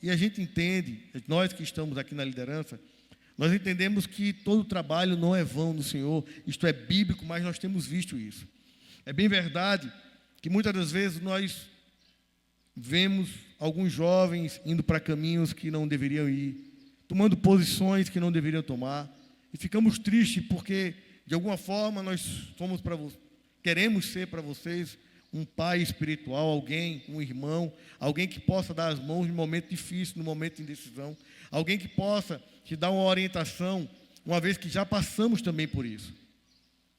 e a gente entende, nós que estamos aqui na liderança, nós entendemos que todo trabalho não é vão no Senhor, isto é bíblico, mas nós temos visto isso. É bem verdade que muitas das vezes nós vemos alguns jovens indo para caminhos que não deveriam ir, tomando posições que não deveriam tomar, e ficamos tristes porque, de alguma forma, nós somos queremos ser para vocês um pai espiritual, alguém, um irmão, alguém que possa dar as mãos no momento difícil, no momento de indecisão, alguém que possa te dar uma orientação, uma vez que já passamos também por isso.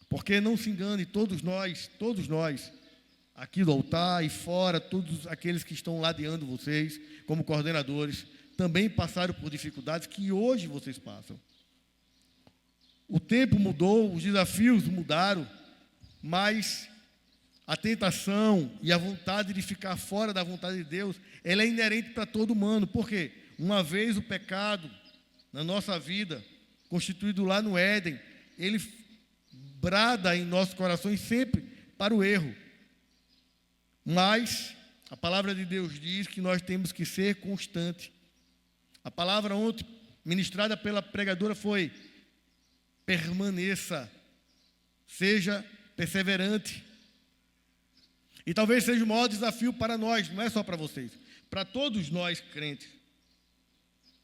Porque não se engane, todos nós, aqui do altar e fora, todos aqueles que estão ladeando vocês, como coordenadores, também passaram por dificuldades que hoje vocês passam. O tempo mudou, os desafios mudaram, mas a tentação e a vontade de ficar fora da vontade de Deus, ela é inerente para todo humano. Por quê? Uma vez o pecado na nossa vida, constituído lá no Éden, ele brada em nossos corações sempre para o erro. Mas a palavra de Deus diz que nós temos que ser constante. A palavra ontem ministrada pela pregadora foi: permaneça, seja perseverante. E talvez seja o maior desafio para nós, não é só para vocês, para todos nós crentes,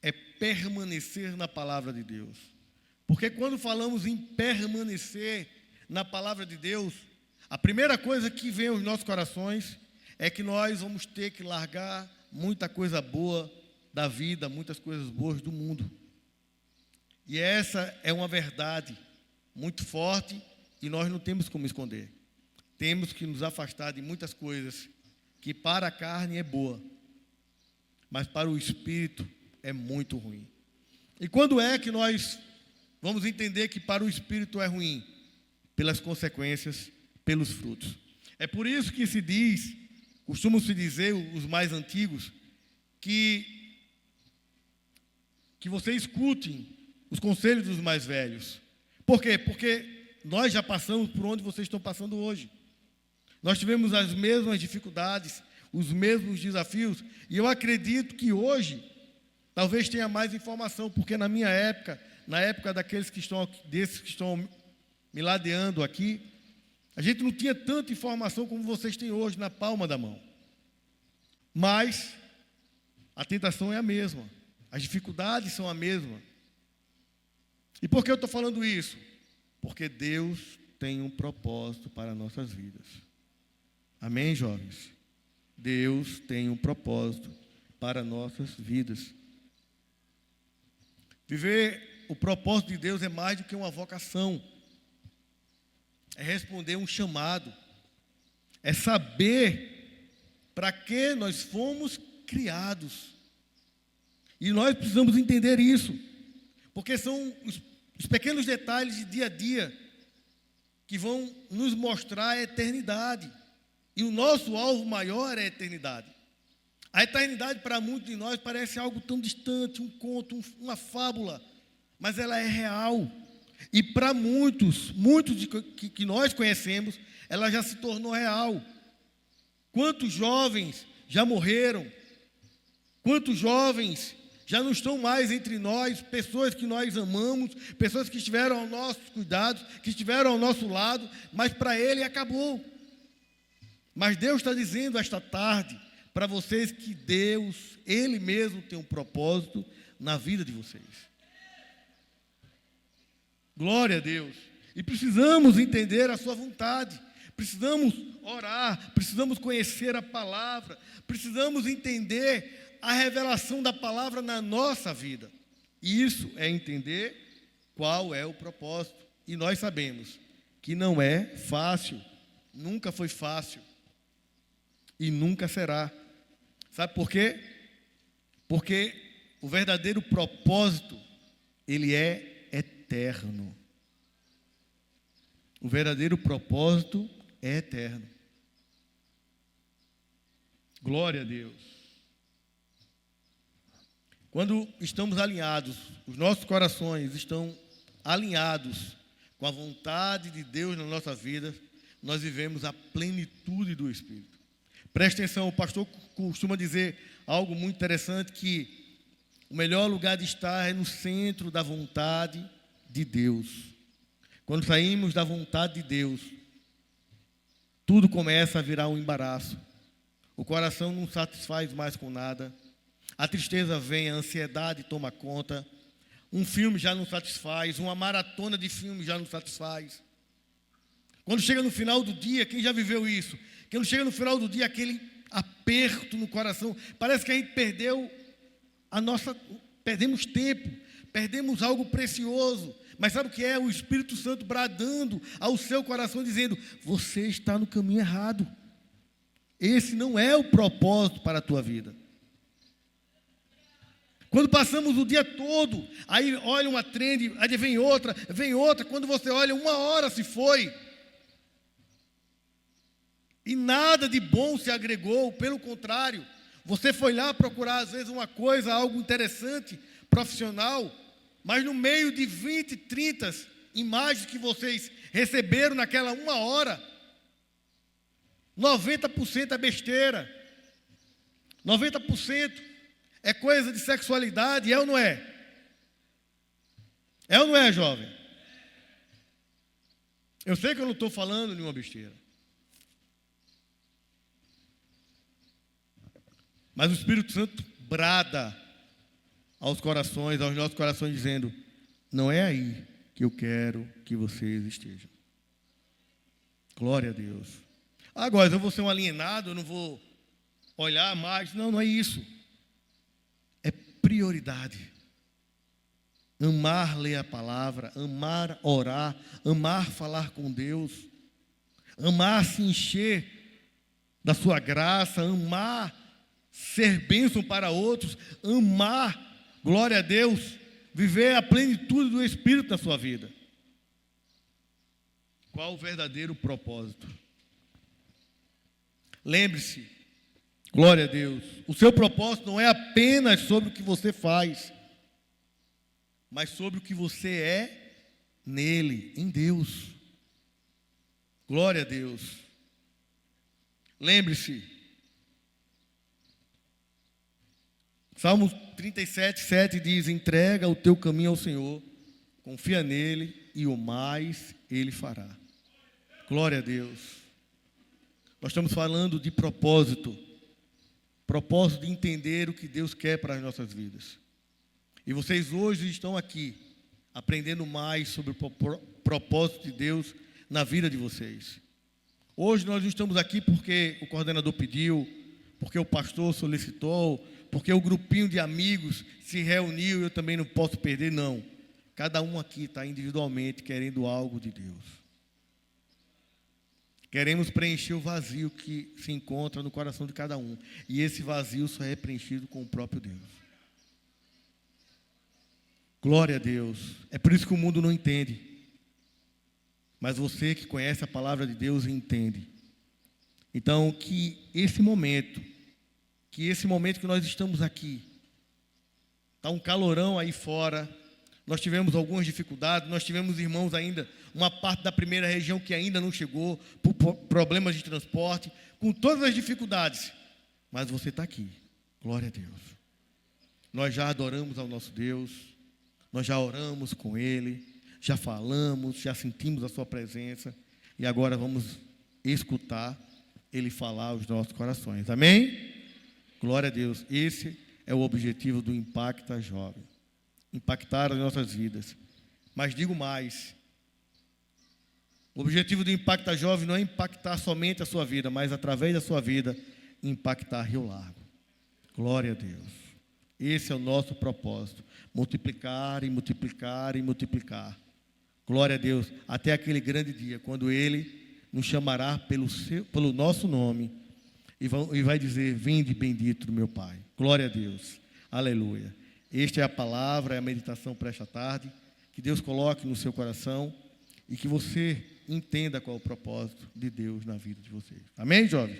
é permanecer na palavra de Deus. Porque quando falamos em permanecer na palavra de Deus, a primeira coisa que vem aos nossos corações é que nós vamos ter que largar muita coisa boa da vida, muitas coisas boas do mundo. E essa é uma verdade muito forte e nós não temos como esconder. Temos que nos afastar de muitas coisas que para a carne é boa, mas para o espírito é muito ruim. E quando é que nós vamos entender que para o espírito é ruim? Pelas consequências, pelos frutos. É por isso que se diz, costumam-se dizer os mais antigos, que você escutem os conselhos dos mais velhos. Por quê? Porque nós já passamos por onde vocês estão passando hoje. Nós tivemos as mesmas dificuldades, os mesmos desafios, e eu acredito que hoje talvez tenha mais informação, porque na minha época, na época desses que estão me ladeando aqui, a gente não tinha tanta informação como vocês têm hoje na palma da mão. Mas a tentação é a mesma, as dificuldades são a mesma. E por que eu estou falando isso? Porque Deus tem um propósito para nossas vidas. Amém, jovens? Deus tem um propósito para nossas vidas. Viver o propósito de Deus é mais do que uma vocação. É responder um chamado. É saber para que nós fomos criados. E nós precisamos entender isso. Porque são os pequenos detalhes de dia a dia que vão nos mostrar a eternidade. E o nosso alvo maior é a eternidade. A eternidade para muitos de nós parece algo tão distante, um conto, uma fábula, mas ela é real. E para muitos que nós conhecemos, ela já se tornou real. Quantos jovens já morreram? Quantos jovens já não estão mais entre nós, pessoas que nós amamos, pessoas que estiveram ao nosso cuidado, que estiveram ao nosso lado, mas para ele acabou. Mas Deus está dizendo esta tarde para vocês que Deus, Ele mesmo tem um propósito na vida de vocês. Glória a Deus. E precisamos entender a sua vontade, precisamos orar, precisamos conhecer a palavra, precisamos entender a revelação da palavra na nossa vida. E isso é entender qual é o propósito. E nós sabemos que não é fácil, nunca foi fácil e nunca será. Sabe por quê? Porque o verdadeiro propósito, ele é eterno. O verdadeiro propósito é eterno. Glória a Deus. Quando estamos alinhados, os nossos corações estão alinhados com a vontade de Deus na nossa vida, nós vivemos a plenitude do Espírito. Preste atenção, o pastor costuma dizer algo muito interessante, que o melhor lugar de estar é no centro da vontade de Deus. Quando saímos da vontade de Deus, tudo começa a virar um embaraço. O coração não satisfaz mais com nada. A tristeza vem, a ansiedade toma conta. Um filme já não satisfaz, uma maratona de filmes já não satisfaz. Quando chega no final do dia, quem já viveu isso? Quando chega no final do dia, aquele aperto no coração, parece que a gente perdemos tempo, perdemos algo precioso. Mas sabe o que é? O Espírito Santo bradando ao seu coração, dizendo: você está no caminho errado. Esse não é o propósito para a tua vida. Quando passamos o dia todo, aí olha uma trend, aí vem outra, quando você olha, 1 hora se foi. E nada de bom se agregou, pelo contrário, você foi lá procurar às vezes uma coisa, algo interessante, profissional, mas no meio de 20, 30 imagens que vocês receberam naquela 1 hora, 90% é besteira, 90% é coisa de sexualidade, é ou não é? É ou não é, jovem? Eu sei que eu não estou falando nenhuma besteira. Mas o Espírito Santo brada aos nossos corações, dizendo: não é aí que eu quero que vocês estejam. Glória a Deus. Agora, eu vou ser um alienado, eu não vou olhar mais. Não, não é isso. É prioridade. Amar ler a palavra, amar orar, amar falar com Deus, amar se encher da sua graça, amar ser bênção para outros, amar, glória a Deus, viver a plenitude do Espírito na sua vida. Qual o verdadeiro propósito? Lembre-se, glória a Deus, o seu propósito não é apenas sobre o que você faz, mas sobre o que você é nele, em Deus. Glória a Deus. Lembre-se, Salmo 37, 7 diz: entrega o teu caminho ao Senhor, confia nele e o mais ele fará. Glória a Deus. Nós estamos falando de propósito de entender o que Deus quer para as nossas vidas. E vocês hoje estão aqui aprendendo mais sobre o propósito de Deus na vida de vocês. Hoje nós não estamos aqui porque o coordenador pediu, porque o pastor solicitou, porque o grupinho de amigos se reuniu e eu também não posso perder, não. Cada um aqui está individualmente querendo algo de Deus. Queremos preencher o vazio que se encontra no coração de cada um. E esse vazio só é preenchido com o próprio Deus. Glória a Deus. É por isso que o mundo não entende. Mas você que conhece a palavra de Deus entende. Então, que esse momento que nós estamos aqui, está um calorão aí fora, nós tivemos algumas dificuldades, nós tivemos irmãos ainda, uma parte da primeira região que ainda não chegou, por problemas de transporte, com todas as dificuldades, mas você está aqui, glória a Deus. Nós já adoramos ao nosso Deus, nós já oramos com Ele, já falamos, já sentimos a sua presença, e agora vamos escutar Ele falar aos nossos corações, amém? Glória a Deus. Esse é o objetivo do Impacta Jovem. Impactar as nossas vidas. Mas digo mais. O objetivo do Impacta Jovem não é impactar somente a sua vida, mas através da sua vida, impactar Rio Largo. Glória a Deus. Esse é o nosso propósito. Multiplicar e multiplicar e multiplicar. Glória a Deus. Até aquele grande dia, quando Ele nos chamará pelo nosso nome. E vai dizer: vinde bendito do meu Pai. Glória a Deus. Aleluia. Esta é a palavra, é a meditação para esta tarde. Que Deus coloque no seu coração e que você entenda qual é o propósito de Deus na vida de vocês. Amém, jovens?